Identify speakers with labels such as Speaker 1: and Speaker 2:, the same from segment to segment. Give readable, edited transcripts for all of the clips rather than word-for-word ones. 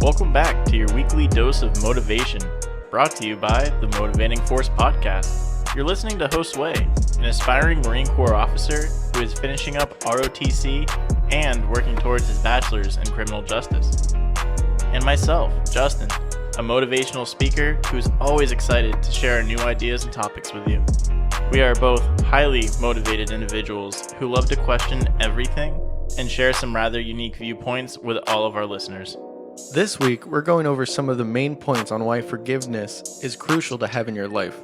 Speaker 1: Welcome back to your weekly dose of motivation, brought to you by the Motivating Force Podcast. You're listening to Josue, an aspiring Marine Corps officer who is finishing up ROTC and working towards his bachelor's in criminal justice. And myself, Justin, a motivational speaker who's always excited to share new ideas and topics with you. We are both highly motivated individuals who love to question everything and share some rather unique viewpoints with all of our listeners.
Speaker 2: This week, we're going over some of the main points on why forgiveness is crucial to have in your life.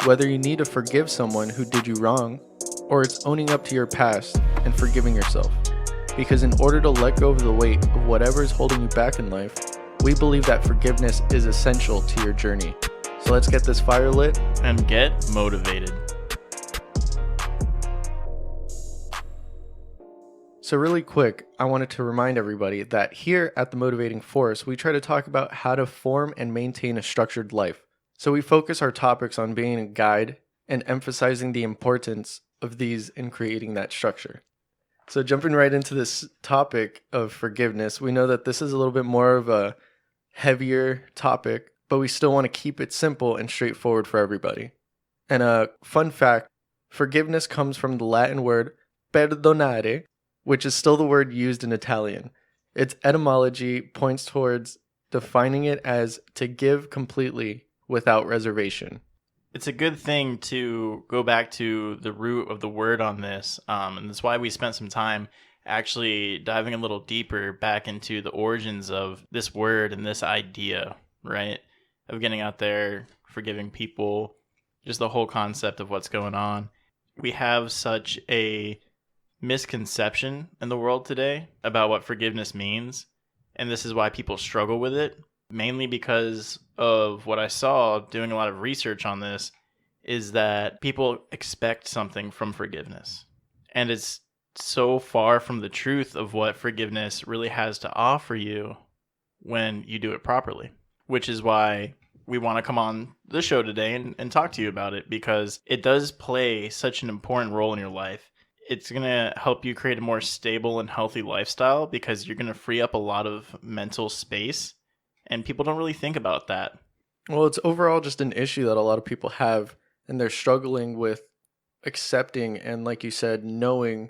Speaker 2: Whether you need to forgive someone who did you wrong, or it's owning up to your past and forgiving yourself. Because in order to let go of the weight of whatever is holding you back in life, we believe that forgiveness is essential to your journey. So let's get this fire lit
Speaker 1: and get motivated.
Speaker 2: So really quick, I wanted to remind everybody that here at the Motivating Force, we try to talk about how to form and maintain a structured life. So we focus our topics on being a guide and emphasizing the importance of these in creating that structure. So jumping right into this topic of forgiveness, we know that this is a little bit more of a heavier topic, but we still want to keep it simple and straightforward for everybody. And a fun fact, forgiveness comes from the Latin word perdonare, which is still the word used in Italian. Its etymology points towards defining it as to give completely without reservation.
Speaker 1: It's a good thing to go back to the root of the word on this, and that's why we spent some time actually diving a little deeper back into the origins of this word and this idea, right? Of getting out there, forgiving people, just the whole concept of what's going on. We have such a misconception in the world today about what forgiveness means, and this is why people struggle with it, mainly because of what I saw doing a lot of research on this, is that people expect something from forgiveness, and it's so far from the truth of what forgiveness really has to offer you when you do it properly, which is why we want to come on the show today and talk to you about it, because it does play such an important role in your life. It's going to help you create a more stable and healthy lifestyle because you're going to free up a lot of mental space, and people don't really think about that.
Speaker 2: Well, it's overall just an issue that a lot of people have, and they're struggling with accepting and, like you said, knowing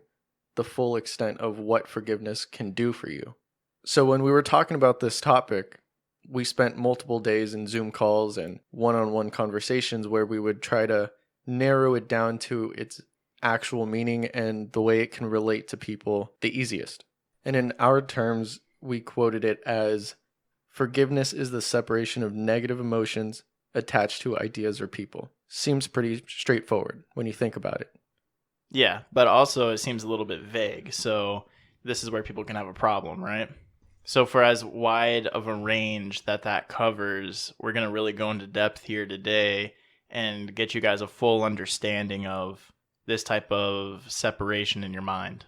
Speaker 2: the full extent of what forgiveness can do for you. So when we were talking about this topic, we spent multiple days in Zoom calls and one-on-one conversations where we would try to narrow it down to its actual meaning and the way it can relate to people the easiest. And in our terms, we quoted it as, forgiveness is the separation of negative emotions attached to ideas or people. Seems pretty straightforward when you think about it.
Speaker 1: Yeah, but also it seems a little bit vague. So this is where people can have a problem, right? So for as wide of a range that covers, we're going to really go into depth here today and get you guys a full understanding of this type of separation in your mind.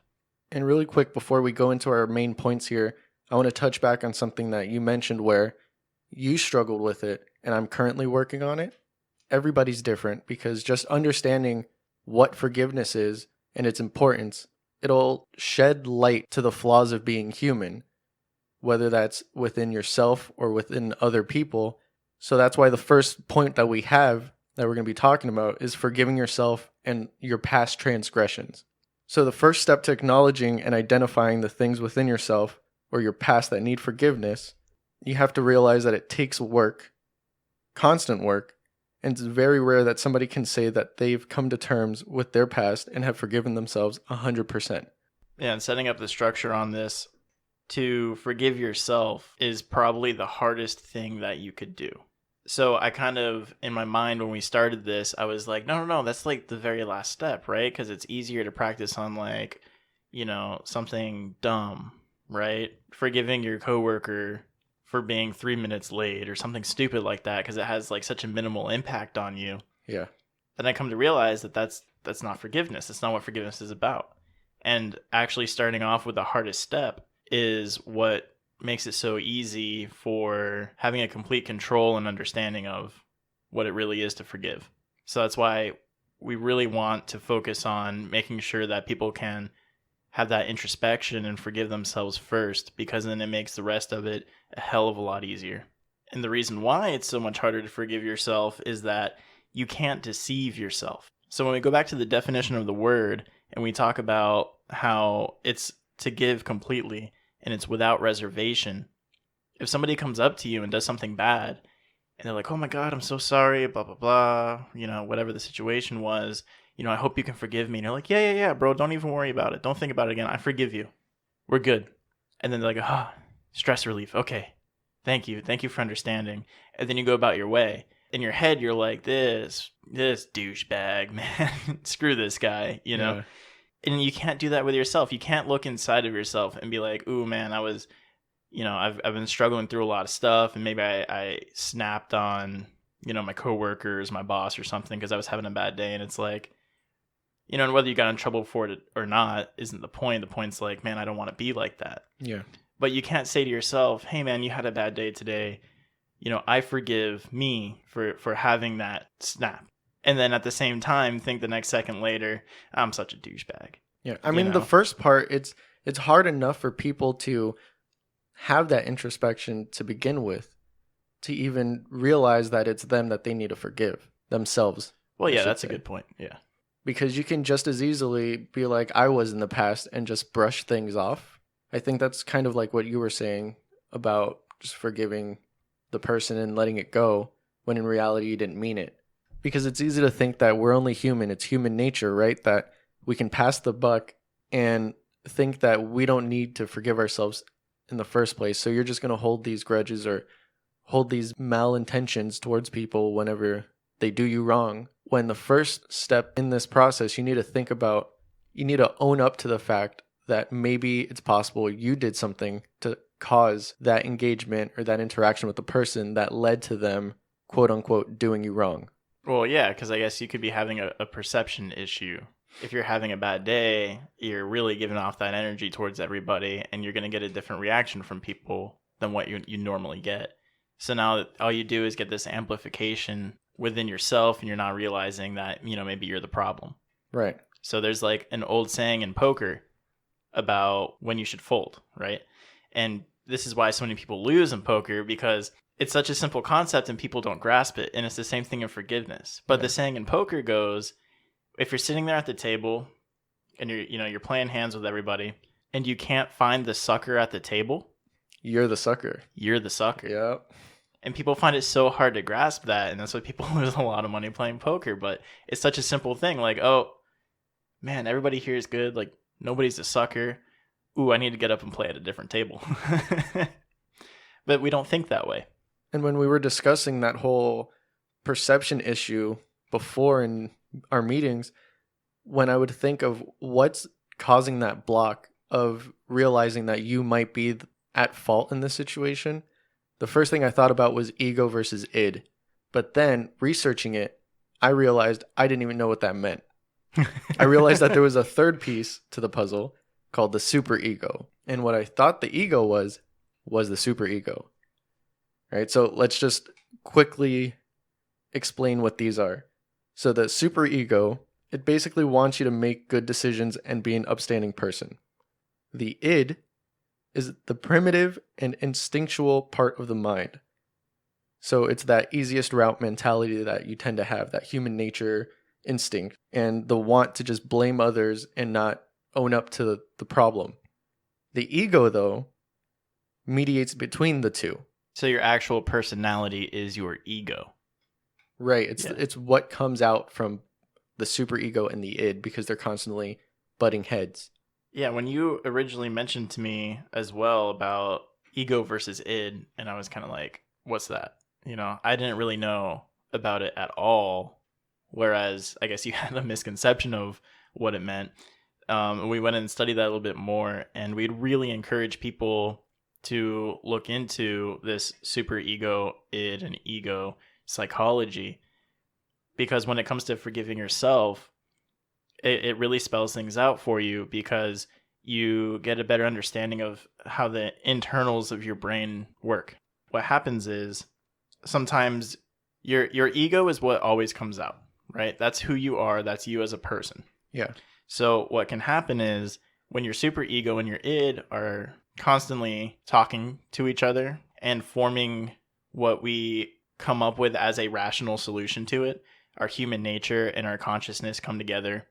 Speaker 2: And really quick, before we go into our main points here, I want to touch back on something that you mentioned where you struggled with it and I'm currently working on it. Everybody's different, because just understanding what forgiveness is and its importance, it'll shed light to the flaws of being human, whether that's within yourself or within other people. So that's why the first point that we have that we're going to be talking about is forgiving yourself and your past transgressions. So the first step to acknowledging and identifying the things within yourself or your past that need forgiveness, you have to realize that it takes work, constant work, and it's very rare that somebody can say that they've come to terms with their past and have forgiven themselves 100%.
Speaker 1: Yeah, and setting up the structure on this, to forgive yourself is probably the hardest thing that you could do. So I kind of, in my mind when we started this, I was like, no, that's like the very last step, right? Because it's easier to practice on like, something dumb, right? Forgiving your coworker for being 3 minutes late or something stupid like that, because it has like such a minimal impact on you.
Speaker 2: Yeah.
Speaker 1: Then I come to realize that that's not forgiveness. That's not what forgiveness is about. And actually starting off with the hardest step is what makes it so easy for having a complete control and understanding of what it really is to forgive. So that's why we really want to focus on making sure that people can have that introspection and forgive themselves first, because then it makes the rest of it a hell of a lot easier. And the reason why it's so much harder to forgive yourself is that you can't deceive yourself. So when we go back to the definition of the word and we talk about how it's to give completely and it's without reservation, if somebody comes up to you and does something bad and they're like, oh my God, I'm so sorry, blah, blah, blah, whatever the situation was, I hope you can forgive me. And you're like, yeah, bro, don't even worry about it. Don't think about it again. I forgive you. We're good. And then they're like, stress relief. Okay. Thank you. Thank you for understanding. And then you go about your way. In your head, you're like, this douchebag, man. Screw this guy,
Speaker 2: Yeah.
Speaker 1: And you can't do that with yourself. You can't look inside of yourself and be like, ooh, man, I was, I've been struggling through a lot of stuff. And maybe I snapped on, my coworkers, my boss or something because I was having a bad day. And it's like, and whether you got in trouble for it or not isn't the point. The point's like, man, I don't want to be like that.
Speaker 2: Yeah.
Speaker 1: But you can't say to yourself, hey, man, you had a bad day today. I forgive me for having that snap. And then at the same time, think the next second later, I'm such a douchebag.
Speaker 2: Yeah. I mean, the first part, it's hard enough for people to have that introspection to begin with, to even realize that it's them that they need to forgive themselves.
Speaker 1: Well, yeah, that's a good point. Yeah.
Speaker 2: Because you can just as easily be like I was in the past and just brush things off. I think that's kind of like what you were saying about just forgiving the person and letting it go when in reality you didn't mean it. Because it's easy to think that we're only human. It's human nature, right? That we can pass the buck and think that we don't need to forgive ourselves in the first place. So you're just going to hold these grudges or hold these malintentions towards people whenever they do you wrong. When the first step in this process, you need to own up to the fact that maybe it's possible you did something to cause that engagement or that interaction with the person that led to them, quote unquote, doing you wrong.
Speaker 1: Well, yeah, because I guess you could be having a perception issue. If you're having a bad day, you're really giving off that energy towards everybody, and you're going to get a different reaction from people than what you normally get. So now all you do is get this amplification within yourself, and you're not realizing that, maybe you're the problem.
Speaker 2: Right.
Speaker 1: So there's like an old saying in poker about when you should fold, right? And this is why so many people lose in poker, because it's such a simple concept and people don't grasp it. And it's the same thing in forgiveness. But the saying in poker goes, if you're sitting there at the table and you're playing hands with everybody and you can't find the sucker at the table,
Speaker 2: you're the sucker.
Speaker 1: You're the sucker.
Speaker 2: Yep.
Speaker 1: And people find it so hard to grasp that, and that's why people lose a lot of money playing poker. But it's such a simple thing, like, oh man, everybody here is good, like nobody's a sucker. Ooh, I need to get up and play at a different table. But we don't think that way.
Speaker 2: And when we were discussing that whole perception issue before in our meetings, when I would think of what's causing that block of realizing that you might be at fault in this situation, the first thing I thought about was ego versus id. But then researching it, I realized I didn't even know what that meant. I realized that there was a third piece to the puzzle called the superego. And what I thought the ego was the superego. Right? So let's just quickly explain what these are. So the superego, it basically wants you to make good decisions and be an upstanding person. The id is the primitive and instinctual part of the mind. So it's that easiest route mentality that you tend to have, that human nature instinct, and the want to just blame others and not own up to the problem. The ego, though, mediates between the two.
Speaker 1: So your actual personality is your ego.
Speaker 2: Right. It's what comes out from the superego and the id, because they're constantly butting heads.
Speaker 1: Yeah, when you originally mentioned to me as well about ego versus id, and I was kind of like, what's that? I didn't really know about it at all, whereas I guess you had a misconception of what it meant. We went and studied that a little bit more, and we'd really encourage people to look into this superego, id, and ego psychology, because when it comes to forgiving yourself, it really spells things out for you, because you get a better understanding of how the internals of your brain work. What happens is sometimes your ego is what always comes out, right? That's who you are. That's you as a person.
Speaker 2: Yeah.
Speaker 1: So what can happen is when your super ego and your id are constantly talking to each other and forming what we come up with as a rational solution to it, our human nature and our consciousness come together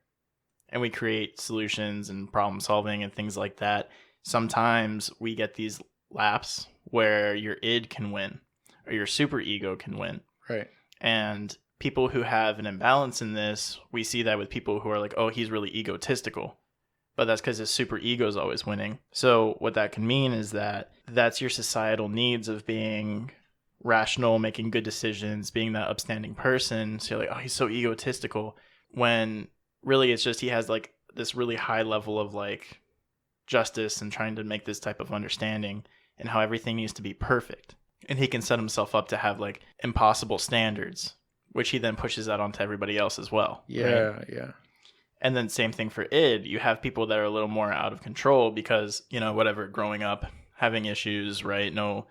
Speaker 1: and we create solutions and problem solving and things like that. Sometimes we get these laps where your id can win or your super ego can win.
Speaker 2: Right.
Speaker 1: And people who have an imbalance in this, we see that with people who are like, oh, he's really egotistical. But that's because his super ego is always winning. So what that can mean is that that's your societal needs of being rational, making good decisions, being that upstanding person. So you're like, oh, he's so egotistical. When really it's just he has like this really high level of like justice and trying to make this type of understanding and how everything needs to be perfect. And he can set himself up to have like impossible standards, which he then pushes out onto everybody else as well.
Speaker 2: Yeah,
Speaker 1: right?
Speaker 2: yeah.
Speaker 1: And then same thing for id. You have people that are a little more out of control because, you know, whatever, growing up, having issues, right? No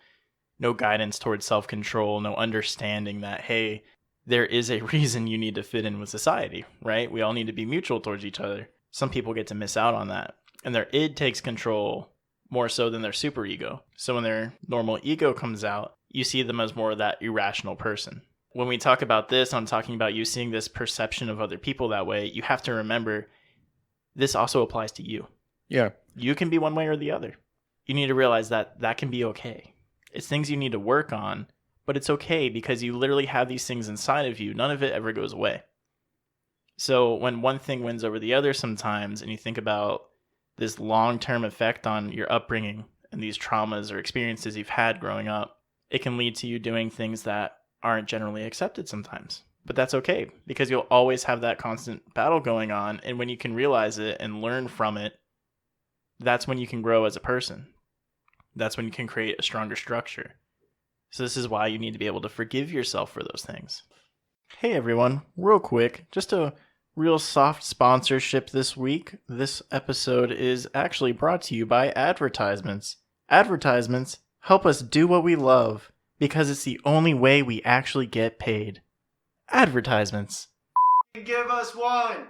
Speaker 1: guidance towards self-control, no understanding that, hey, there is a reason you need to fit in with society, right? We all need to be mutual towards each other. Some people get to miss out on that. And their id takes control more so than their super ego. So when their normal ego comes out, you see them as more of that irrational person. When we talk about this, I'm talking about you seeing this perception of other people that way. You have to remember this also applies to you.
Speaker 2: Yeah.
Speaker 1: You can be one way or the other. You need to realize that that can be okay. It's things you need to work on, but it's okay because you literally have these things inside of you. None of it ever goes away. So when one thing wins over the other sometimes, and you think about this long-term effect on your upbringing and these traumas or experiences you've had growing up, it can lead to you doing things that aren't generally accepted sometimes. But that's okay because you'll always have that constant battle going on. And when you can realize it and learn from it, that's when you can grow as a person. That's when you can create a stronger structure. So this is why you need to be able to forgive yourself for those things. Hey everyone, real quick, just a real soft sponsorship this week. This episode is actually brought to you by advertisements. Advertisements help us do what we love because it's the only way we actually get paid. Advertisements.
Speaker 2: Give us one!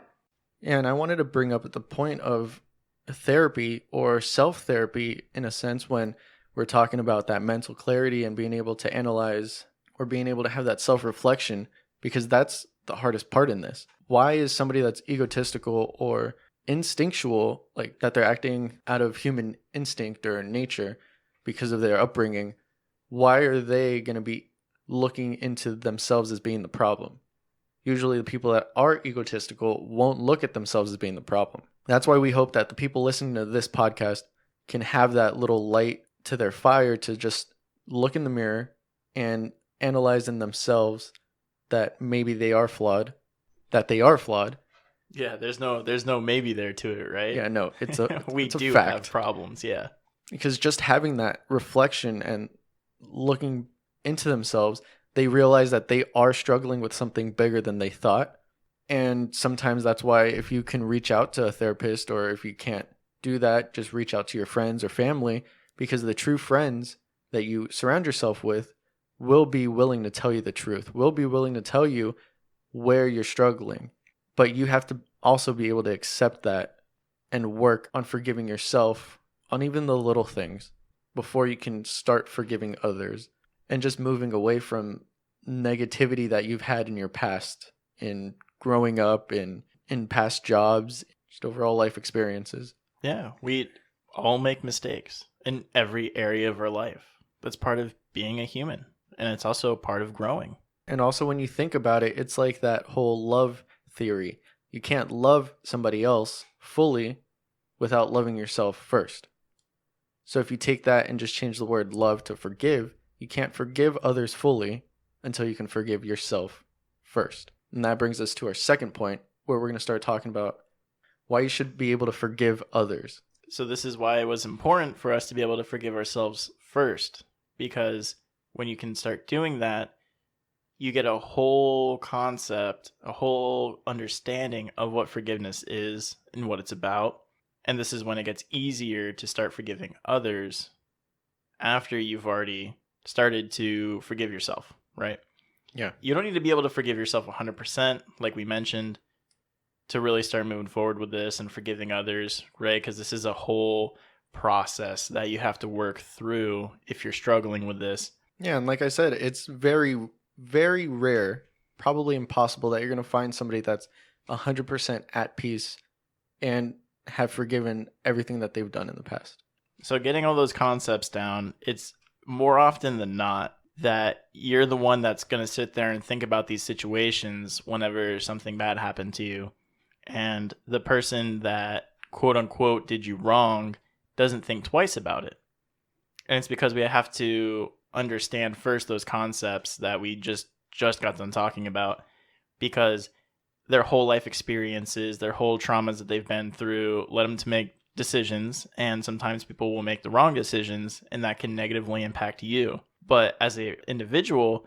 Speaker 2: Yeah, and I wanted to bring up at the point of therapy or self-therapy in a sense when we're talking about that mental clarity and being able to analyze or being able to have that self-reflection, because that's the hardest part in this. Why is somebody that's egotistical or instinctual, like that they're acting out of human instinct or nature because of their upbringing, why are they going to be looking into themselves as being the problem? Usually the people that are egotistical won't look at themselves as being the problem. That's why we hope that the people listening to this podcast can have that little light to their fire to just look in the mirror and analyze in themselves that maybe they are flawed,
Speaker 1: Yeah, there's no maybe there to it, right?
Speaker 2: Yeah, no, it's a
Speaker 1: we
Speaker 2: it's a
Speaker 1: do
Speaker 2: fact.
Speaker 1: have problems, yeah.
Speaker 2: Because just having that reflection and looking into themselves, they realize that they are struggling with something bigger than they thought. And sometimes that's why if you can reach out to a therapist, or if you can't do that, just reach out to your friends or family, because the true friends that you surround yourself with will be willing to tell you the truth, will be willing to tell you where you're struggling. But you have to also be able to accept that and work on forgiving yourself on even the little things before you can start forgiving others and just moving away from negativity that you've had in your past, in growing up, in past jobs, just overall life experiences.
Speaker 1: Yeah, we all make mistakes in every area of our life. That's part of being a human, and it's also part of growing.
Speaker 2: And also when you think about it, it's like that whole love theory. You can't love somebody else fully without loving yourself first. So if you take that and just change the word love to forgive, you can't forgive others fully until you can forgive yourself first. And that brings us to our second point, where we're going to start talking about why you should be able to forgive others.
Speaker 1: So this is why it was important for us to be able to forgive ourselves first, because when you can start doing that, you get a whole concept, a whole understanding of what forgiveness is and what it's about. And this is when it gets easier to start forgiving others after you've already started to forgive yourself, right?
Speaker 2: Yeah.
Speaker 1: You don't need to be able to forgive yourself 100%, like we mentioned, to really start moving forward with this and forgiving others, right? Because this is a whole process that you have to work through if you're struggling with this.
Speaker 2: Yeah, and like I said, it's very, very rare, probably impossible, that you're going to find somebody that's 100% at peace and have forgiven everything that they've done in the past.
Speaker 1: So getting all those concepts down, it's more often than not that you're the one that's going to sit there and think about these situations whenever something bad happened to you. And the person that quote unquote did you wrong doesn't think twice about it. And it's because we have to understand first those concepts that we just got done talking about, because their whole life experiences, their whole traumas that they've been through led them to make decisions, and sometimes people will make the wrong decisions, and that can negatively impact you. But as an individual,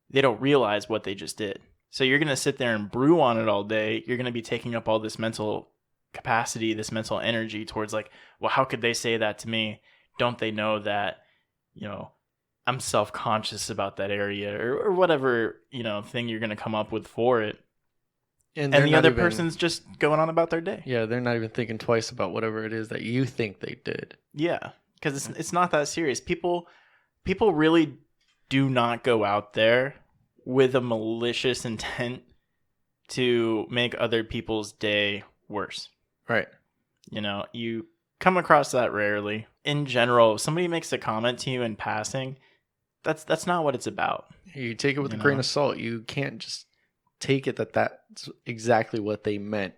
Speaker 1: they don't realize what they just did. So you're going to sit there and brew on it all day. You're going to be taking up all this mental capacity, this mental energy towards like, well, how could they say that to me? Don't they know that, I'm self-conscious about that area, or whatever, thing you're going to come up with for it. And the other person's just going on about their day.
Speaker 2: Yeah, they're not even thinking twice about whatever it is that you think they did.
Speaker 1: Yeah, because it's not that serious. People really do not go out there with a malicious intent to make other people's day worse.
Speaker 2: Right.
Speaker 1: You come across that rarely. In general, if somebody makes a comment to you in passing, that's not what it's about.
Speaker 2: You take it with a grain of salt. You can't just take it that's exactly what they meant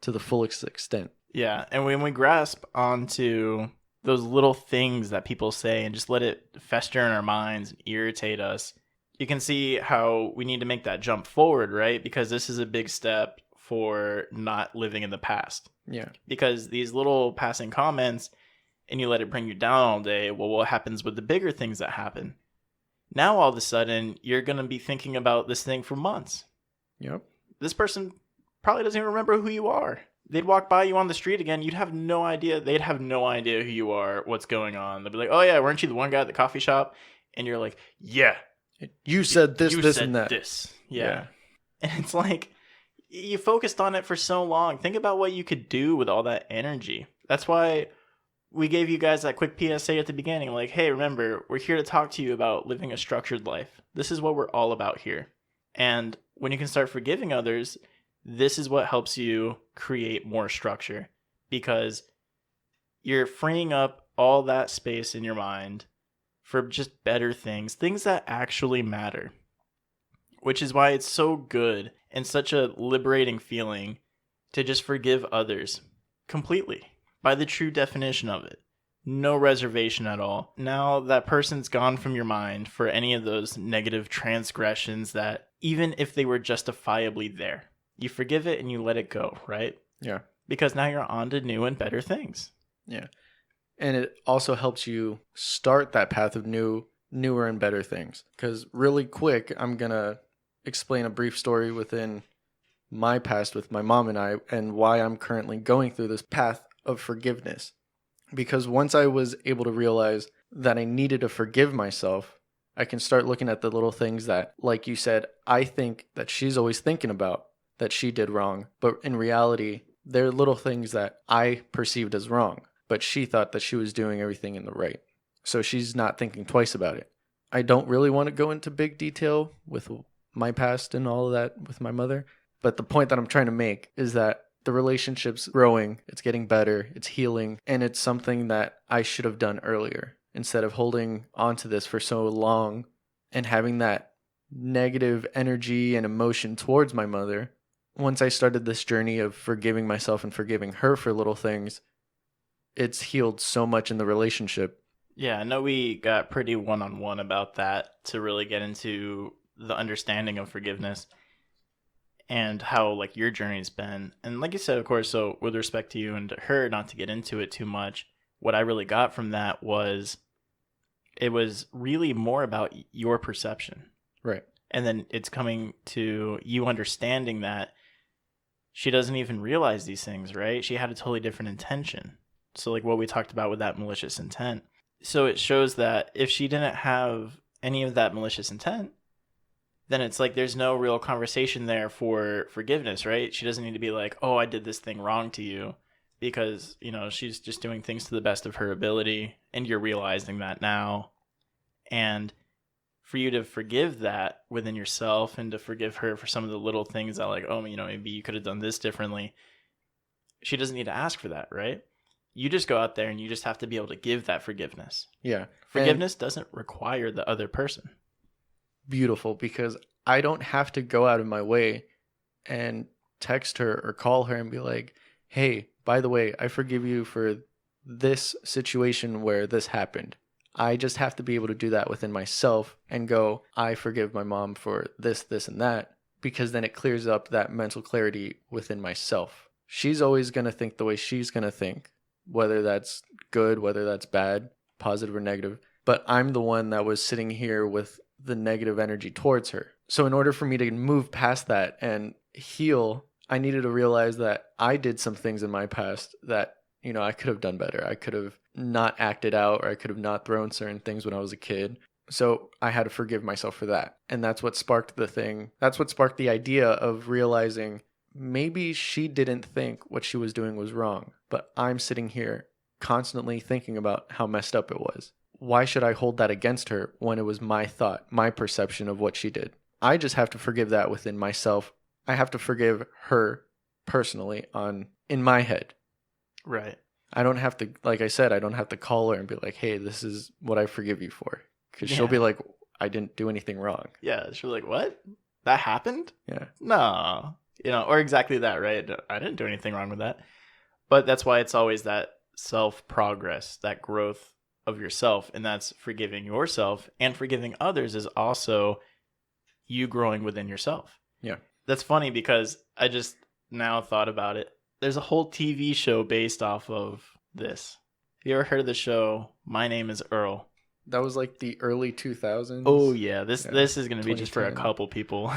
Speaker 2: to the fullest extent.
Speaker 1: Yeah, and when we grasp onto those little things that people say and just let it fester in our minds and irritate us, you can see how we need to make that jump forward, right? Because this is a big step for not living in the past.
Speaker 2: Yeah.
Speaker 1: Because these little passing comments, and you let it bring you down all day, well, what happens with the bigger things that happen? Now, all of a sudden, you're going to be thinking about this thing for months.
Speaker 2: Yep.
Speaker 1: This person probably doesn't even remember who you are. They'd walk by you on the street again. You'd have no idea. They'd have no idea who you are, what's going on. They'd be like, oh, yeah, weren't you the one guy at the coffee shop? And you're like, yeah.
Speaker 2: You said this, this,
Speaker 1: said
Speaker 2: and that.
Speaker 1: This. Yeah. And it's like, you focused on it for so long. Think about what you could do with all that energy. That's why we gave you guys that quick PSA at the beginning. Like, hey, remember, we're here to talk to you about living a structured life. This is what we're all about here. And when you can start forgiving others, this is what helps you create more structure, because you're freeing up all that space in your mind for just better things that actually matter, which is why it's so good and such a liberating feeling to just forgive others completely by the true definition of it. No reservation at all. Now that person's gone from your mind for any of those negative transgressions that, even if they were justifiably there, you forgive it and you let it go, right?
Speaker 2: Yeah.
Speaker 1: Because now you're on to new and better things.
Speaker 2: Yeah. And it also helps you start that path of newer and better things. Because really quick, I'm going to explain a brief story within my past with my mom and I, and why I'm currently going through this path of forgiveness. Because once I was able to realize that I needed to forgive myself, I can start looking at the little things that, like you said, I think that she's always thinking about that she did wrong. But in reality, they're little things that I perceived as wrong, but she thought that she was doing everything in the right. So she's not thinking twice about it. I don't really want to go into big detail with my past and all of that with my mother. But the point that I'm trying to make is that the relationship's growing, it's getting better, it's healing, and it's something that I should have done earlier instead of holding on to this for so long and having that negative energy and emotion towards my mother. Once I started this journey of forgiving myself and forgiving her for little things, it's healed so much in the relationship.
Speaker 1: Yeah, I know we got pretty one-on-one about that to really get into the understanding of forgiveness and how like your journey's been. And like you said, of course, so with respect to you and to her, not to get into it too much, what I really got from that was it was really more about your perception.
Speaker 2: Right.
Speaker 1: And then it's coming to you understanding that she doesn't even realize these things, right? She had a totally different intention. So like what we talked about with that malicious intent. So it shows that if she didn't have any of that malicious intent, then it's like there's no real conversation there for forgiveness, right? She doesn't need to be like, oh, I did this thing wrong to you, because, she's just doing things to the best of her ability, and you're realizing that now. And for you to forgive that within yourself and to forgive her for some of the little things that, like, oh, maybe you could have done this differently, she doesn't need to ask for that, right? You just go out there and you just have to be able to give that forgiveness.
Speaker 2: Yeah.
Speaker 1: Forgiveness doesn't require the other person.
Speaker 2: Beautiful, because I don't have to go out of my way and text her or call her and be like, hey, by the way, I forgive you for this situation where this happened. I just have to be able to do that within myself and go, I forgive my mom for this, this, and that, because then it clears up that mental clarity within myself. She's always going to think the way she's going to think, whether that's good, whether that's bad, positive or negative. But I'm the one that was sitting here with the negative energy towards her. So in order for me to move past that and heal, I needed to realize that I did some things in my past that, I could have done better. I could have not acted out, or I could have not thrown certain things when I was a kid. So I had to forgive myself for that. And that's what sparked the thing. That's what sparked the idea of realizing maybe she didn't think what she was doing was wrong, but I'm sitting here constantly thinking about how messed up it was. Why should I hold that against her when it was my thought, my perception of what she did? I just have to forgive that within myself. I have to forgive her personally in my head.
Speaker 1: Right.
Speaker 2: I don't have to, like I said, I don't have to call her and be like, hey, this is what I forgive you for. Because she'll be like, I didn't do anything wrong.
Speaker 1: Yeah. She'll be like, what? That happened?
Speaker 2: Yeah.
Speaker 1: No. Or exactly that, right? I didn't do anything wrong with that. But that's why it's always that self-progress, that growth of yourself, and that's forgiving yourself, and forgiving others is also you growing within yourself.
Speaker 2: Yeah.
Speaker 1: That's funny because I just now thought about it. There's a whole TV show based off of this. You ever heard of the show My Name is Earl?
Speaker 2: That was like the early 2000s.
Speaker 1: Oh yeah, this is going to be just for a couple people.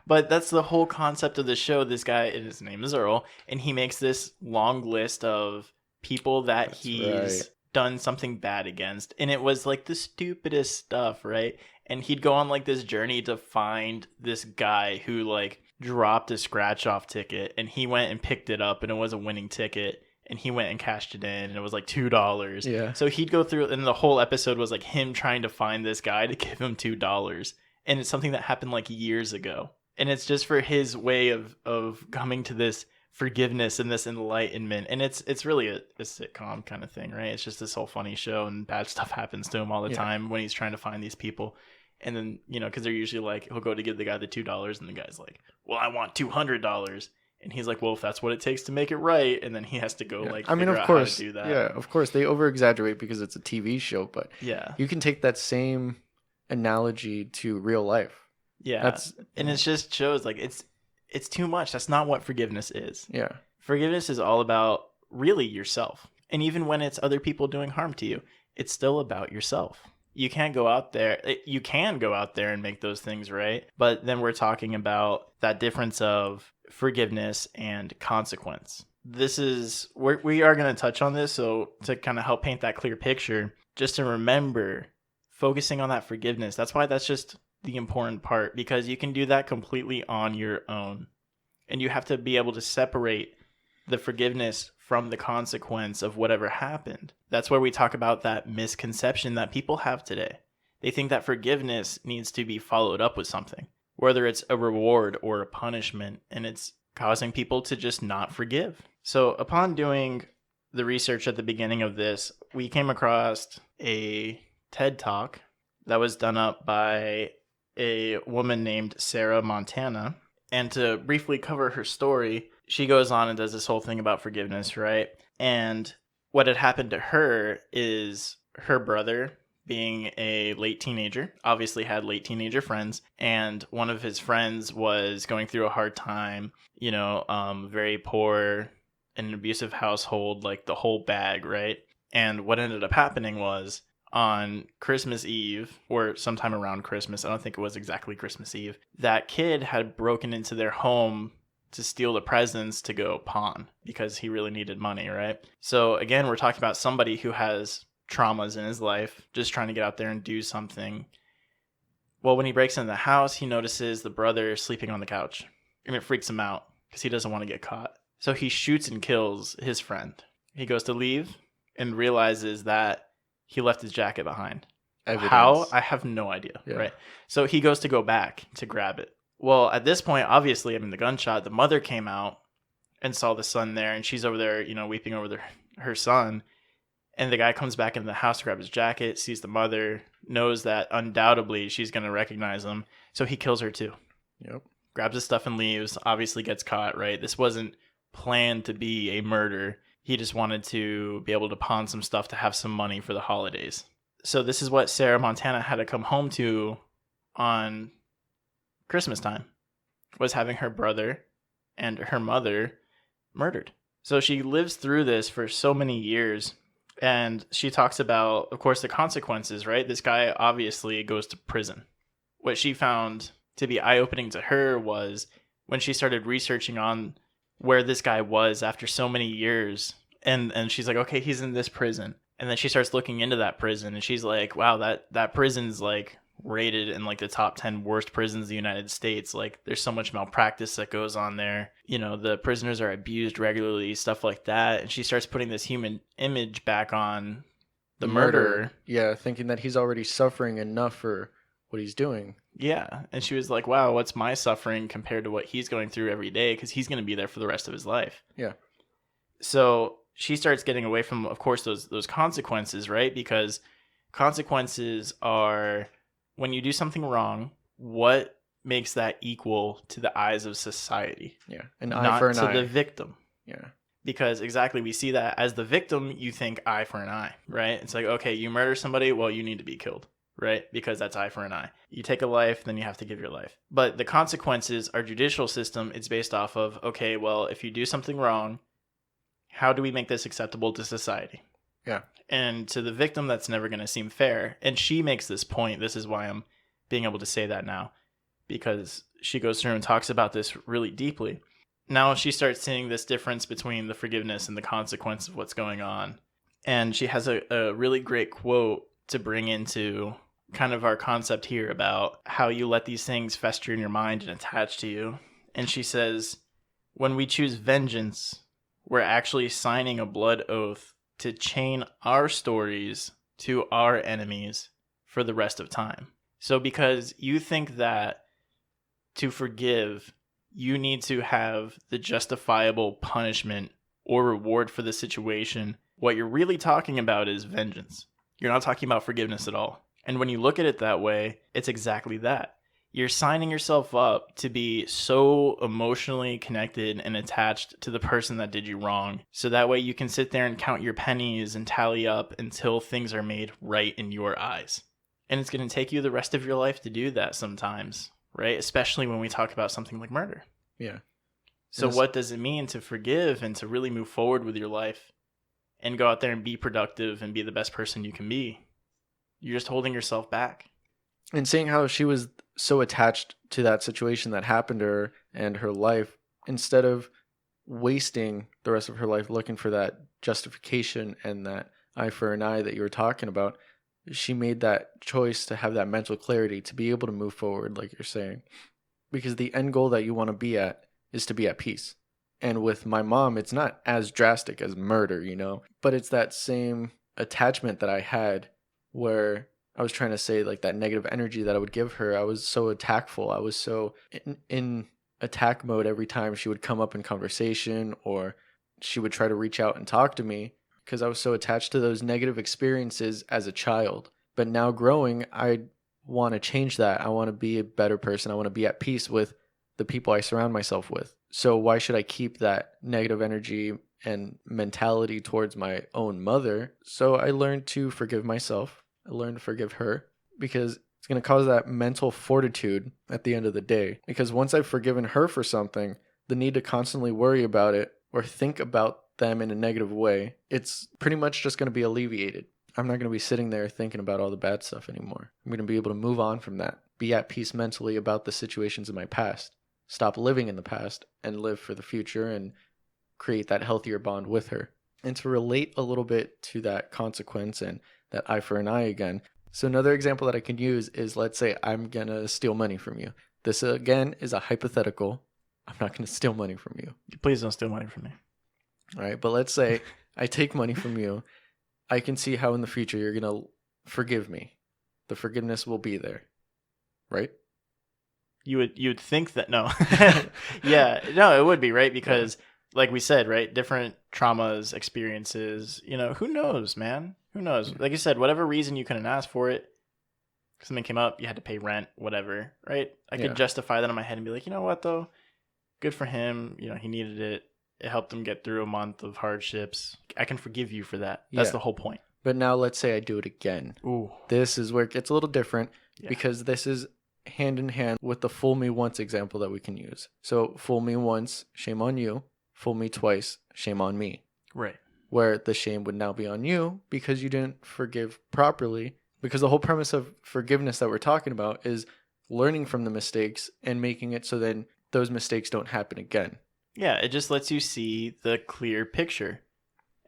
Speaker 1: But that's the whole concept of the show. This guy, his name is Earl, and he makes this long list of people that he's done something bad against, and it was like the stupidest stuff, right? And he'd go on like this journey to find this guy who like dropped a scratch off ticket, and he went and picked it up, and it was a winning ticket, and he went and cashed it in, and it was like $2.
Speaker 2: Yeah.
Speaker 1: So he'd go through, and the whole episode was like him trying to find this guy to give him $2, and it's something that happened like years ago, and it's just for his way of coming to this forgiveness and this enlightenment. And it's really a sitcom kind of thing, right? It's just this whole funny show, and bad stuff happens to him all the time when he's trying to find these people. And then, because they're usually like, he'll go to give the guy the $2, and the guy's like, well, I want $200. And he's like, well, if that's what it takes to make it right. And then he has to go figure out how to do that.
Speaker 2: Yeah, of course they over exaggerate because it's a TV show, but
Speaker 1: yeah,
Speaker 2: you can take that same analogy to real life.
Speaker 1: Yeah. And it just shows like it's too much. That's not what forgiveness is.
Speaker 2: Yeah.
Speaker 1: Forgiveness is all about really yourself. And even when it's other people doing harm to you, it's still about yourself. You can go out there and make those things right. But then we're talking about that difference of forgiveness and consequence. We are going to touch on this. So to kind of help paint that clear picture, just to remember focusing on that forgiveness. That's why that's just the important part, because you can do that completely on your own. And you have to be able to separate the forgiveness from the consequence of whatever happened. That's where we talk about that misconception that people have today. They think that forgiveness needs to be followed up with something, whether it's a reward or a punishment, and it's causing people to just not forgive. So upon doing the research at the beginning of this, we came across a TED Talk that was done up by a woman named Sarah Montana. And to briefly cover her story, she goes on and does this whole thing about forgiveness, right? And what had happened to her is her brother, being a late teenager, obviously had late teenager friends, and one of his friends was going through a hard time, very poor, in an abusive household, like the whole bag, right? And what ended up happening was on Christmas Eve, or sometime around Christmas, I don't think it was exactly Christmas Eve, that kid had broken into their home to steal the presents to go pawn because he really needed money, right? So again, we're talking about somebody who has traumas in his life, just trying to get out there and do something. Well, when he breaks into the house, he notices the brother sleeping on the couch, and it freaks him out because he doesn't want to get caught. So he shoots and kills his friend. He goes to leave and realizes that he left his jacket behind.
Speaker 2: Evidence.
Speaker 1: How? I have no idea.
Speaker 2: Yeah.
Speaker 1: Right. So he goes to go back to grab it. Well, at this point, obviously, I mean, the gunshot, the mother came out and saw the son there, and she's over there, weeping over her son. And the guy comes back into the house to grab his jacket, sees the mother, knows that undoubtedly she's going to recognize him. So he kills her too.
Speaker 2: Yep.
Speaker 1: Grabs his stuff and leaves, obviously gets caught, right? This wasn't planned to be a murder. He just wanted to be able to pawn some stuff to have some money for the holidays. So this is what Sarah Montana had to come home to on Christmas time, was having her brother and her mother murdered. So she lives through this for so many years. And she talks about, of course, the consequences, right? This guy obviously goes to prison. What she found to be eye-opening to her was when she started researching on where this guy was after so many years. And she's like, okay, he's in this prison. And then she starts looking into that prison, and she's like, wow, that prison's like rated in like the top 10 worst prisons in the United States. Like, there's so much malpractice that goes on there. The prisoners are abused regularly, stuff like that. And she starts putting this human image back on the murderer.
Speaker 2: Yeah, thinking that he's already suffering enough for what he's doing.
Speaker 1: Yeah. And she was like, wow, what's my suffering compared to what he's going through every day? Because he's going to be there for the rest of his life.
Speaker 2: Yeah.
Speaker 1: So she starts getting away from, of course, those consequences, right? Because consequences are when you do something wrong, what makes that equal to the eyes of society?
Speaker 2: Yeah. An eye for an eye.
Speaker 1: Not to the victim.
Speaker 2: Yeah.
Speaker 1: Because exactly, we see that as the victim, you think eye for an eye, right? It's like, okay, you murder somebody, well, you need to be killed, right? Because that's eye for an eye. You take a life, then you have to give your life. But the consequences, our judicial system, it's based off of, okay, well, if you do something wrong, how do we make this acceptable to society?
Speaker 2: Yeah.
Speaker 1: And to the victim, that's never going to seem fair. And she makes this point. This is why I'm being able to say that now, because she goes through and talks about this really deeply. Now she starts seeing this difference between the forgiveness and the consequence of what's going on. And she has a really great quote to bring into kind of our concept here about how you let these things fester in your mind and attach to you. And she says, when we choose vengeance, we're actually signing a blood oath to chain our stories to our enemies for the rest of time. So because you think that to forgive, you need to have the justifiable punishment or reward for the situation, what you're really talking about is vengeance. You're not talking about forgiveness at all. And when you look at it that way, it's exactly that. You're signing yourself up to be so emotionally connected and attached to the person that did you wrong. So that way you can sit there and count your pennies and tally up until things are made right in your eyes. And it's going to take you the rest of your life to do that sometimes, right? Especially when we talk about something like murder.
Speaker 2: Yeah.
Speaker 1: So what does it mean to forgive and to really move forward with your life and go out there and be productive and be the best person you can be? You're just holding yourself back.
Speaker 2: And seeing how she was so attached to that situation that happened to her and her life, instead of wasting the rest of her life looking for that justification and that eye for an eye that you were talking about, she made that choice to have that mental clarity to be able to move forward, like you're saying. Because the end goal that you want to be at is to be at peace. And with my mom, it's not as drastic as murder, but it's that same attachment that I had where I was trying to say, like, that negative energy that I would give her. I was so attackful. I was so in attack mode every time she would come up in conversation or she would try to reach out and talk to me, because I was so attached to those negative experiences as a child. But now growing, I want to change that. I want to be a better person. I want to be at peace with the people I surround myself with. So why should I keep that negative energy and mentality towards my own mother? So I learned to forgive myself. I learned to forgive her, because it's going to cause that mental fortitude at the end of the day. Because once I've forgiven her for something, the need to constantly worry about it or think about them in a negative way, it's pretty much just going to be alleviated. I'm not going to be sitting there thinking about all the bad stuff anymore. I'm going to be able to move on from that, be at peace mentally about the situations in my past, stop living in the past and live for the future and create that healthier bond with her. And to relate a little bit to that consequence and that eye for an eye again, So another example that I can use is, let's say I'm going to steal money from you. This, again, is a hypothetical. I'm not going to steal money from you.
Speaker 1: Please don't steal money from me.
Speaker 2: All right. But let's say I take money from you. I can see how in the future you're going to forgive me. The forgiveness will be there. Right?
Speaker 1: You would think that, no. Yeah, no, it would be, right? Because like we said, right, different traumas, experiences, who knows, man? Who knows? Like you said, whatever reason you couldn't ask for it, something came up, you had to pay rent, whatever, right? I could justify that in my head and be like, you know what, though? Good for him. He needed it. It helped him get through a month of hardships. I can forgive you for that. That's the whole point.
Speaker 2: But now let's say I do it again.
Speaker 1: Ooh.
Speaker 2: This is where it gets a little different because this is hand in hand with the fool me once example that we can use. So fool me once, shame on you. Fool me twice, shame on me.
Speaker 1: Right.
Speaker 2: Where the shame would now be on you because you didn't forgive properly. Because the whole premise of forgiveness that we're talking about is learning from the mistakes and making it so then those mistakes don't happen again.
Speaker 1: Yeah, it just lets you see the clear picture.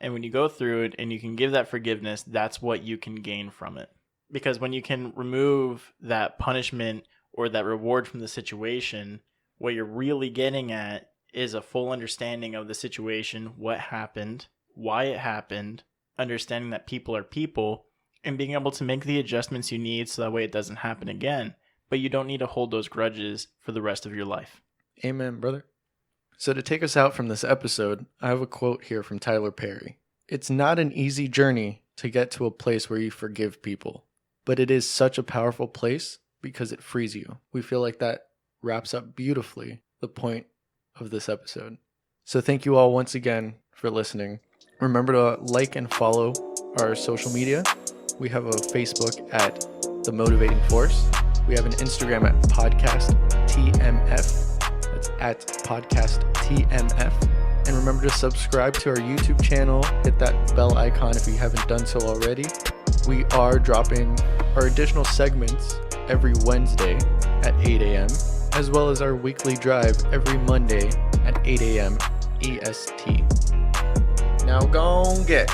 Speaker 1: And when you go through it and you can give that forgiveness, that's what you can gain from it. Because when you can remove that punishment or that reward from the situation, what you're really getting at is a full understanding of the situation, what happened, why it happened, understanding that people are people, and being able to make the adjustments you need so that way it doesn't happen again. But you don't need to hold those grudges for the rest of your life.
Speaker 2: Amen, brother. So to take us out from this episode, I have a quote here from Tyler Perry. It's not an easy journey to get to a place where you forgive people, but it is such a powerful place because it frees you. We feel like that wraps up beautifully the point of this episode. So thank you all once again for listening. Remember to like and follow our social media. We have a Facebook at The Motivating Force. We have an Instagram at Podcast TMF. That's at Podcast TMF. And remember to subscribe to our YouTube channel. Hit that bell icon if you haven't done so already. We are dropping our additional segments every Wednesday at 8 a.m., as well as our weekly drive every Monday at 8 a.m. EST. Now go get